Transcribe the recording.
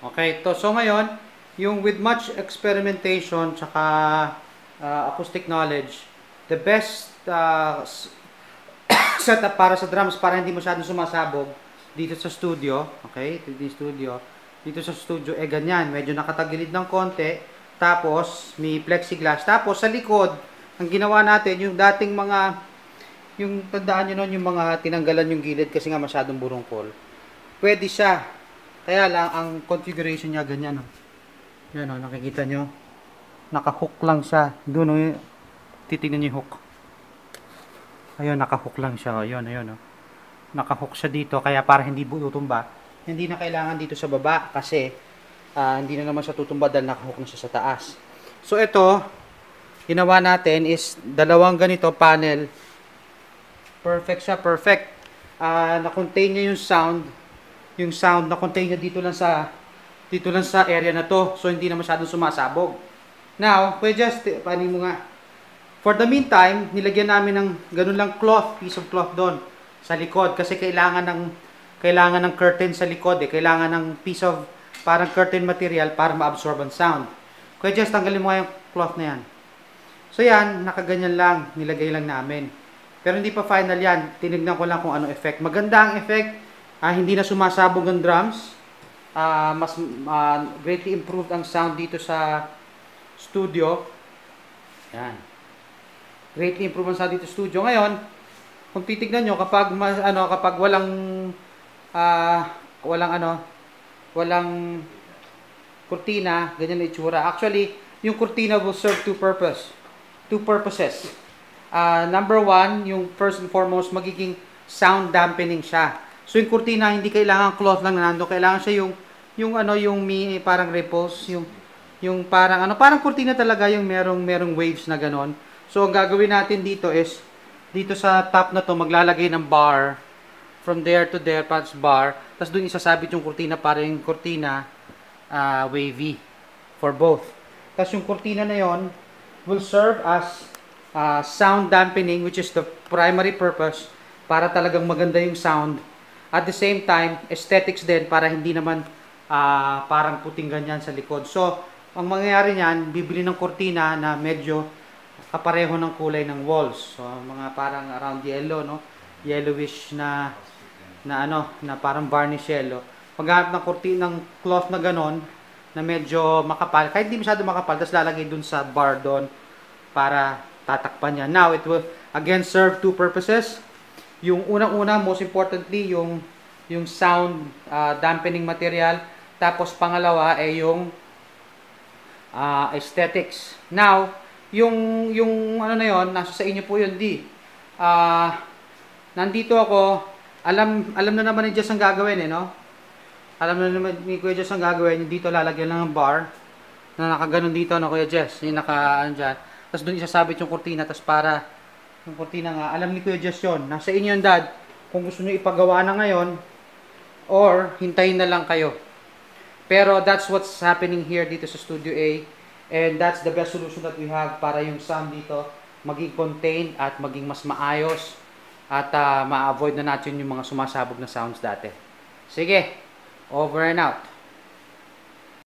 Okay, so ngayon, yung with much experimentation tsaka acoustic knowledge, the best setup para sa drums para hindi masyadong sumasabog dito sa studio, okay? Dito sa studio ganyan, medyo nakatagilid ng konti, tapos may plexiglass. Tapos sa likod, ang ginawa natin yung dating mga yung tandaan niyo noon yung mga tinanggalan yung gilid kasi nga masyadong burungkol. Pwede siya. Kaya lang ang configuration niya ganyan, oh. Yan, oh, nakikita nyo. Naka-hook lang siya. Doon, oh, titignan niyo yung hook. Ayun, naka-hook lang siya. Ayun, ayun, oh. Naka-hook siya dito kaya para hindi tutumba. Hindi na kailangan dito sa baba kasi hindi na naman siya tutumba dahil naka-hook na siya sa taas. So ito, ginawa natin is dalawang ganito panel. Perfect siya, perfect. Na-contain niya yung sound. Yung sound na-contain niya dito lang sa area na to. So hindi na masyadong sumasabog. Now, we just paano mo nga. For the meantime, nilagyan namin ng ganun lang cloth, piece of cloth doon sa likod kasi kailangan ng curtain sa likod Kailangan ng piece of parang curtain material para ma-absorb ang sound. Kaya just tanggalin mo yung cloth na yan. So yan, nakaganyan lang, nilagay lang namin. Pero hindi pa final yan. Tinignan ko lang kung ano effect. Maganda ang effect. Hindi na sumasabog ang drums. Mas greatly improved ang sound dito sa studio. Yan. Greatly improved ang sound dito sa studio. Ngayon, kung titignan nyo, kapag walang kurtina, ganyan na itsura. Actually, yung kurtina will serve two purposes. Number one, yung first and foremost, magiging sound dampening siya. So yung kurtina, hindi kailangan cloth lang na nando, kailangan siya yung parang ripples, yung parang kurtina talaga yung merong waves na ganon. So ang gagawin natin dito is dito sa top na to maglalagay ng bar from there to there, patch bar, tapos doon isasabit yung kurtina para yung kurtina wavy for both. Tapos yung kurtina na yon will serve as sound dampening, which is the primary purpose para talagang maganda yung sound. At the same time, aesthetics din para hindi naman parang puting ganyan sa likod. So, ang mangyayari niyan, bibili ng kurtina na medyo kapareho ng kulay ng walls. So, mga parang around yellow, no? Yellowish na parang varnish yellow. Maghanap ng kurtina ng cloth na ganon na medyo makapal. Kahit hindi masyado makapal, tapos lalagay dun sa bar doon para tatakpan niya. Now, it will again serve two purposes. Yung unang-una, most importantly, yung sound dampening material. Tapos pangalawa ay yung aesthetics. Now, yung ano na yon, nasa sa inyo po yun, nandito ako, alam na naman ni Jess ang gagawin no? Alam na naman ni Kuya Jess ang gagawin, dito lalagyan lang ng bar na nakaganon dito, no, Kuya Jess, yung dyan. Tapos doon isasabit yung kurtina, tapos para yung kurtina nga, alam ni Kuya Jess yun. Nasa inyo yun, Dad, kung gusto nyo ipagawa na ngayon, or hintayin na lang kayo. Pero that's what's happening here dito sa Studio A. And that's the best solution that we have para yung sound dito maging contained at maging mas maayos at ma-avoid na natin yung mga sumasabog na sounds dati. Sige, over and out.